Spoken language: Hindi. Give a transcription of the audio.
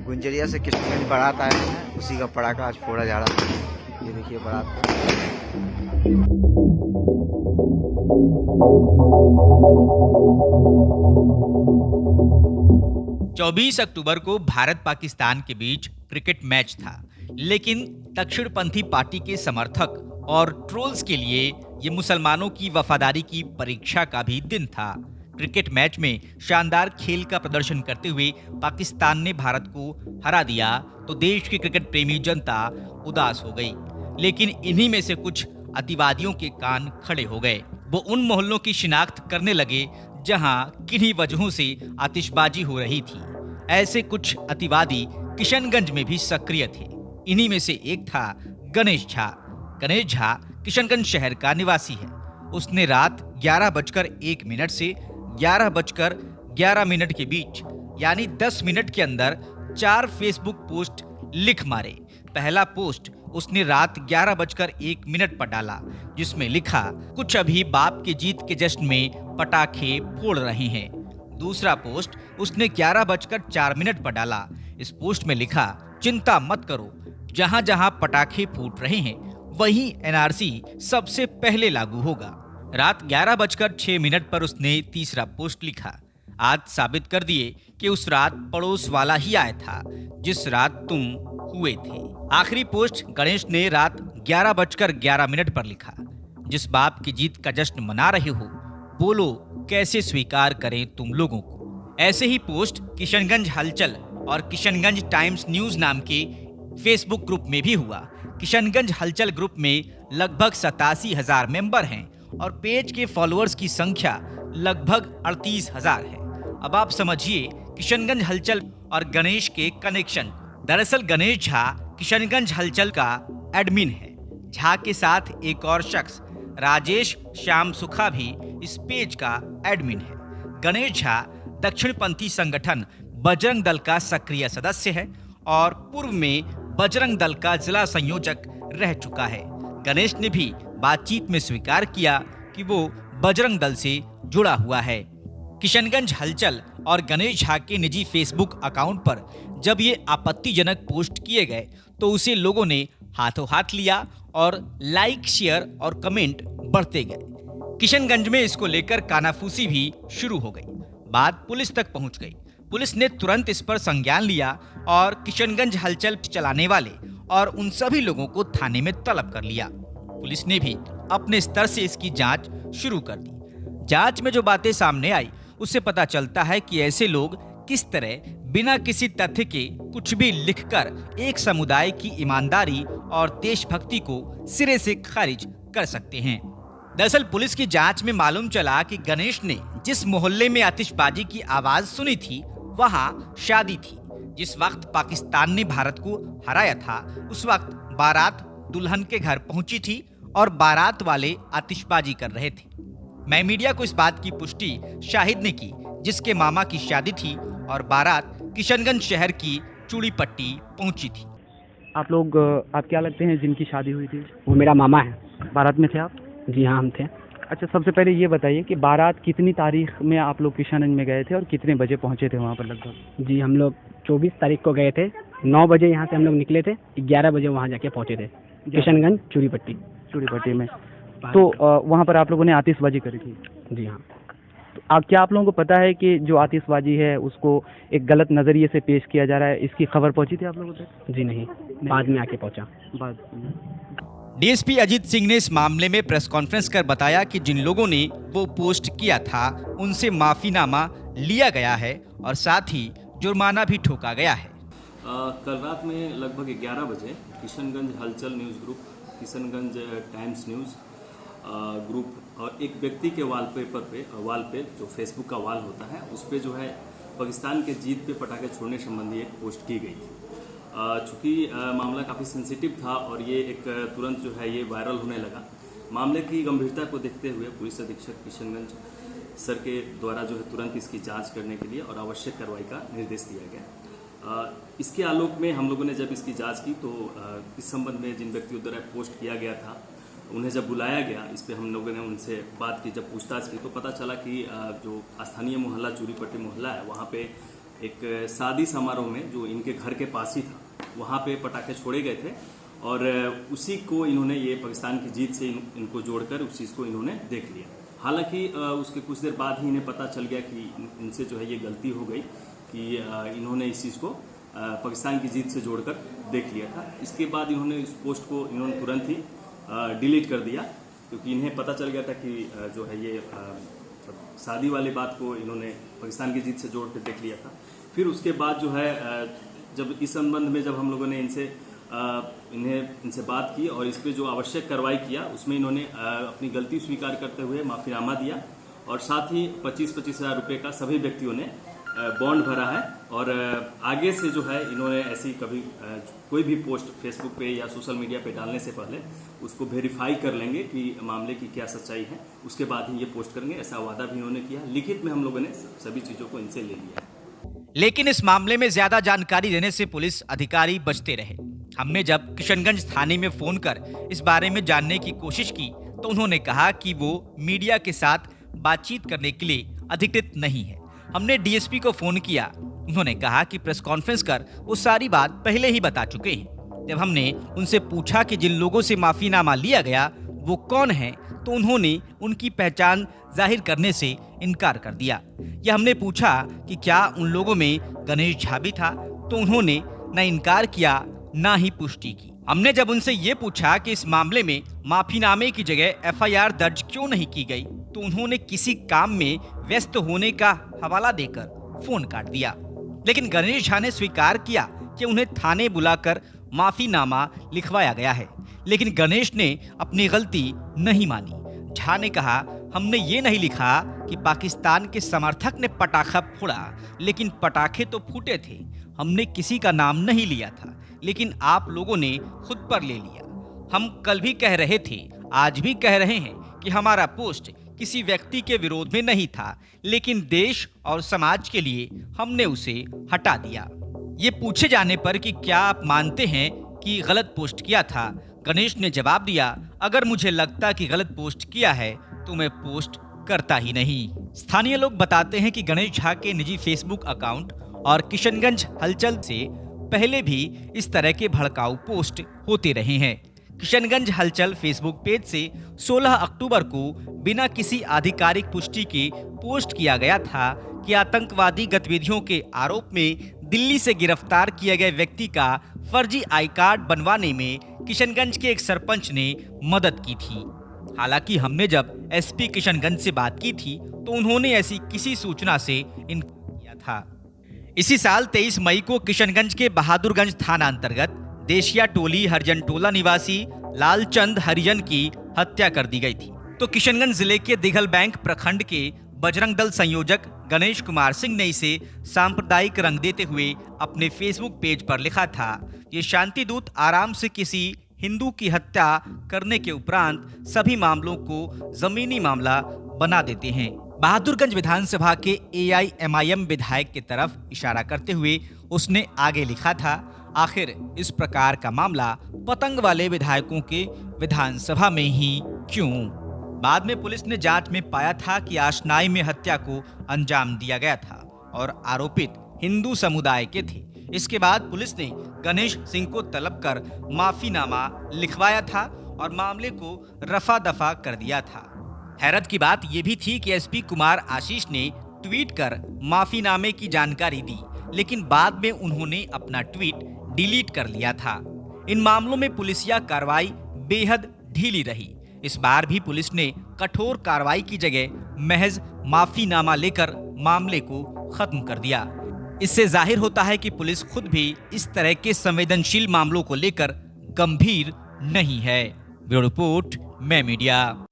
गुंजरिया से किशनगंज बारात आए हैं, उसी का पटाखा आज फोड़ा जा रहा है। ये देखिए बारात को। 24 अक्टूबर को भारत पाकिस्तान के बीच क्रिकेट मैच था, लेकिन दक्षिणपंथी पार्टी के समर्थक और ट्रोल्स के लिए ये मुसलमानों की वफादारी की परीक्षा का भी दिन था। क्रिकेट मैच में शानदार खेल का प्रदर्शन करते हुए पाकिस्तान ने भारत को हरा दिया तो देश की क्रिकेट प्रेमी जनता उदास हो गई। लेकिन इन्हीं में से कुछ अतिवादियों के कान खड़े हो गए। वो उन मोहल्लों की शिनाख्त करने लगे जहां किन्हीं वजहों से आतिशबाजी हो रही थी। ऐसे कुछ अतिवादी किशनगंज में भी सक्रिय थे। इन्हीं में से एक था गणेश झा। गणेश झा किशनगंज शहर का निवासी है। उसने रात 11:01 से 11:11 के बीच यानी 10 मिनट के अंदर 4 फेसबुक पोस्ट लिख मारे। पहला पोस्ट उसने रात 11:01 पर डाला, जिसमें लिखा, कुछ अभी बाप के जीत के जश्न में पटाखे फोड़ रहे हैं। दूसरा पोस्ट उसने 11:04 पर डाला। इस पोस्ट में लिखा, चिंता मत करो, जहां जहां पटाखे फूट रहे हैं वहीं एनआरसी सबसे पहले लागू होगा। रात 11:06 पर उसने तीसरा पोस्ट लिखा, आज साबित कर दिए कि उस रात पड़ोस वाला ही आया था जिस रात तुम हुए थे। आखिरी पोस्ट गणेश ने रात 11:11 पर लिखा, जिस बाप की जीत का जश्न मना रहे हो, बोलो कैसे स्वीकार करें तुम लोगों को। ऐसे ही पोस्ट किशनगंज हलचल और किशनगंज टाइम्स न्यूज नाम के फेसबुक ग्रुप में भी हुआ। किशनगंज हलचल ग्रुप में लगभग 87,000 मेंबर हैं और पेज के फॉलोअर्स की संख्या लगभग 38,000 है। अब आप समझिए किशनगंज हलचल और गणेश के कनेक्शन। दरअसल गणेश झा किशनगंज हलचल का एडमिन है। झा के साथ एक और शख्स राजेश श्याम सुखा भी इस पेज का एडमिन है। गणेश झा दक्षिणपंथी संगठन बजरंग दल का सक्रिय सदस्य है और पूर्व में बजरंग दल का जिला संयोजक रह चुका है। गणेश ने भी बातचीत में स्वीकार किया कि वो बजरंग दल से जुड़ा हुआ है। किशनगंज हलचल और गणेश झा के निजी फेसबुक अकाउंट पर जब ये आपत्तिजनक पोस्ट किए गए तो उसे लोगों ने हाथों हाथ लिया और लाइक, शेयर और कमेंट बढ़ते गए। किशनगंज में इसको लेकर कानाफूसी भी शुरू हो गई। बात पुलिस तक पहुंच गई। पुलिस ने तुरंत इस पर संज्ञान लिया और किशनगंज हलचल चलाने वाले और उन सभी लोगों को थाने में तलब कर लिया। पुलिस ने भी अपने स्तर से इसकी जांच शुरू कर दी। जांच में जो बातें सामने आई उससे पता चलता है कि ऐसे लोग किस तरह बिना किसी तथ्य के कुछ भी लिखकर एक समुदाय की ईमानदारी और देशभक्ति को सिरे से खारिज कर सकते हैं। दरअसल पुलिस की जांच में मालूम चला कि गणेश ने जिस मोहल्ले में आतिशबाजी की आवाज सुनी थी वहां शादी थी। जिस वक्त पाकिस्तान ने भारत को हराया था उस वक्त बारात दुल्हन के घर पहुंची थी और बारात वाले आतिशबाजी कर रहे थे। मैं मीडिया को इस बात की पुष्टि शाहिद ने की जिसके मामा की शादी थी और बारात किशनगंज शहर की चूड़ी पट्टी पहुंची थी। आप लोग आप क्या लगते हैं जिनकी शादी हुई थी? वो मेरा मामा है। बारात में थे आप? जी हाँ, हम थे। अच्छा, सबसे पहले ये बताइए कि बारात कितनी तारीख में आप लोग किशनगंज में गए थे और कितने बजे पहुंचे थे वहाँ पर लगभग? जी हम लोग 24 तारीख को गए थे। 9 बजे यहाँ से हम लोग निकले थे, 11 बजे वहाँ जाके पहुँचे थे किशनगंज चूड़ीपट्टी में। तो वहाँ पर आप लोगों ने आतिशबाजी करी थी? जी हाँ। तो क्या आप लोगों को पता है कि जो आतिशबाजी है उसको एक गलत नज़रिए से पेश किया जा रहा है? इसकी खबर पहुंची थी आप लोगों तक? जी नहीं, बाद में आके पहुँचा। डीएसपी अजीत सिंह ने इस मामले में प्रेस कॉन्फ्रेंस कर बताया कि जिन लोगों ने वो पोस्ट किया था उनसे माफीनामा लिया गया है और साथ ही जुर्माना भी ठोका गया है। कल रात में लगभग 11 बजे किशनगंज हलचल news group, Kishanganj times news group और एक व्यक्ति के वाल पे जो फेसबुक का वाल होता है उस पर जो है पाकिस्तान के जीत पे पटाखे छोड़ने संबंधी एक पोस्ट की गई थी। चूँकि मामला काफ़ी सेंसिटिव था और ये एक तुरंत जो है ये वायरल होने लगा। मामले की गंभीरता को देखते हुए पुलिस अधीक्षक किशनगंज सर के द्वारा जो है तुरंत इसकी जांच करने के लिए और आवश्यक कार्रवाई का निर्देश दिया गया। इसके आलोक में हम लोगों ने जब इसकी जांच की तो इस संबंध में जिन व्यक्तियों द्वारा पोस्ट किया गया था उन्हें जब बुलाया गया, इस पर हम लोगों ने उनसे बात की, जब पूछताछ की तो पता चला कि जो स्थानीय मोहल्ला चूड़ीपट्टी मोहल्ला है वहाँ पे एक शादी समारोह में जो इनके घर के पास ही था, वहाँ पे पटाखे छोड़े गए थे और उसी को इन्होंने ये पाकिस्तान की जीत से इनको जोड़कर उस चीज़ को इन्होंने देख लिया। हालांकि उसके कुछ देर बाद ही इन्हें पता चल गया कि इनसे जो है ये गलती हो गई कि इन्होंने इस चीज़ को पाकिस्तान की जीत से जोड़कर देख लिया था। इसके बाद इन्होंने इस पोस्ट को इन्होंने तुरंत ही डिलीट कर दिया, क्योंकि इन्हें पता चल गया था कि जो है ये शादी वाली बात को इन्होंने पाकिस्तान की जीत से जोड़ कर देख लिया था। फिर उसके बाद जो है जब इस संबंध में जब हम लोगों ने इनसे बात की और इस पर जो आवश्यक कार्रवाई किया, उसमें इन्होंने अपनी गलती स्वीकार करते हुए माफ़ीनामा दिया और साथ ही 25-25 हज़ार रुपये का सभी व्यक्तियों ने बॉन्ड भरा है। और आगे से जो है इन्होंने ऐसी कभी कोई भी पोस्ट फेसबुक पे या सोशल मीडिया पे डालने से पहले उसको वेरीफाई कर लेंगे कि मामले की क्या सच्चाई है, उसके बाद ही ये पोस्ट करेंगे, ऐसा वादा भी इन्होंने किया। लिखित में हम लोगों ने सभी चीज़ों को इनसे ले लिया। लेकिन इस मामले में ज्यादा जानकारी देने से पुलिस अधिकारी बचते रहे। हमने जब किशनगंज थाने में फोन कर इस बारे में जानने की कोशिश की तो उन्होंने कहा कि वो मीडिया के साथ बातचीत करने के लिए अधिकृत नहीं है। हमने डीएसपी को फोन किया, उन्होंने कहा कि प्रेस कॉन्फ्रेंस कर वो सारी बात पहले ही बता चुके हैं। जब हमने उनसे पूछा कि जिन लोगों से माफीनामा लिया गया वो कौन है, तो उन्होंने उनकी पहचान जाहिर करने से इनकार कर दिया। या हमने पूछा कि क्या उन लोगों में गणेश झा भी था, तो उन्होंने न इनकार किया न ही पुष्टि की। हमने जब उनसे ये पूछा कि इस मामले में माफीनामे की जगह एफआईआर दर्ज क्यों नहीं की गई, तो उन्होंने किसी काम में व्यस्त होने का हवाला देकर फोन काट दिया। लेकिन गणेश झा ने स्वीकार किया कि उन्हें थाने बुलाकर माफीनामा लिखवाया गया है, लेकिन गणेश ने अपनी गलती नहीं मानी। झा ने कहा, हमने ये नहीं लिखा कि पाकिस्तान के समर्थक ने पटाखा फोड़ा, लेकिन पटाखे तो फूटे थे। हमने किसी का नाम नहीं लिया था, लेकिन आप लोगों ने खुद पर ले लिया। हम कल भी कह रहे थे, आज भी कह रहे हैं कि हमारा पोस्ट किसी व्यक्ति के विरोध में नहीं था, लेकिन देश और समाज के लिए हमने उसे हटा दिया। ये पूछे जाने पर कि क्या आप मानते हैं कि गलत पोस्ट किया था, गणेश ने जवाब दिया, अगर मुझे लगता कि गलत पोस्ट किया है तो मैं पोस्ट करता ही नहीं। स्थानीय लोग बताते हैं कि गणेश झा के निजी फेसबुक अकाउंट और किशनगंज हलचल से पहले भी इस तरह के भड़काऊ पोस्ट होते रहे हैं। किशनगंज हलचल फेसबुक पेज से 16 अक्टूबर को बिना किसी आधिकारिक पुष्टि के पोस्ट किया गया था कि आतंकवादी गतिविधियों के आरोप में दिल्ली से गिरफ्तार किए गए व्यक्ति का फर्जी आई कार्ड बनवाने में किशनगंज के एक सरपंच ने मदद की थी। हालांकि हमने जब एसपी किशनगंज से बात की थी तो उन्होंने ऐसी किसी सूचना से इनकार किया था। इसी साल 23 मई को किशनगंज के बहादुरगंज थाना अंतर्गत देशिया टोली हरिजन टोला निवासी लालचंद हरिजन की हत्या कर दी गई थी। तो किशनगंज जिले के दिघल बैंक प्रखंड के बजरंग दल संयोजक गणेश कुमार सिंह ने इसे सांप्रदायिक रंग देते हुए अपने फेसबुक पेज पर लिखा था, ये शांति दूत आराम से किसी हिंदू की हत्या करने के उपरांत सभी मामलों को जमीनी मामला बना देते हैं। बहादुरगंज विधानसभा के AIMIM विधायक की तरफ इशारा करते हुए उसने आगे लिखा था, आखिर इस प्रकार का मामला पतंग वाले विधायकों के विधानसभा में ही क्यों? बाद में पुलिस ने जांच में पाया था कि आशनाई में हत्या को अंजाम दिया गया था और आरोपित हिंदू समुदाय के थे। इसके बाद पुलिस ने गणेश सिंह को तलब कर माफीनामा लिखवाया था और मामले को रफा दफा कर दिया था। हैरत की बात यह भी थी कि एसपी कुमार आशीष ने ट्वीट कर माफीनामे की जानकारी दी, लेकिन बाद में उन्होंने अपना ट्वीट डिलीट कर लिया था। इन मामलों में पुलिसिया कार्रवाई बेहद ढीली रही। इस बार भी पुलिस ने कठोर कार्रवाई की जगह महज माफीनामा लेकर मामले को खत्म कर दिया। इससे जाहिर होता है कि पुलिस खुद भी इस तरह के संवेदनशील मामलों को लेकर गंभीर नहीं है। ब्यूरो रिपोर्ट, मैं मीडिया।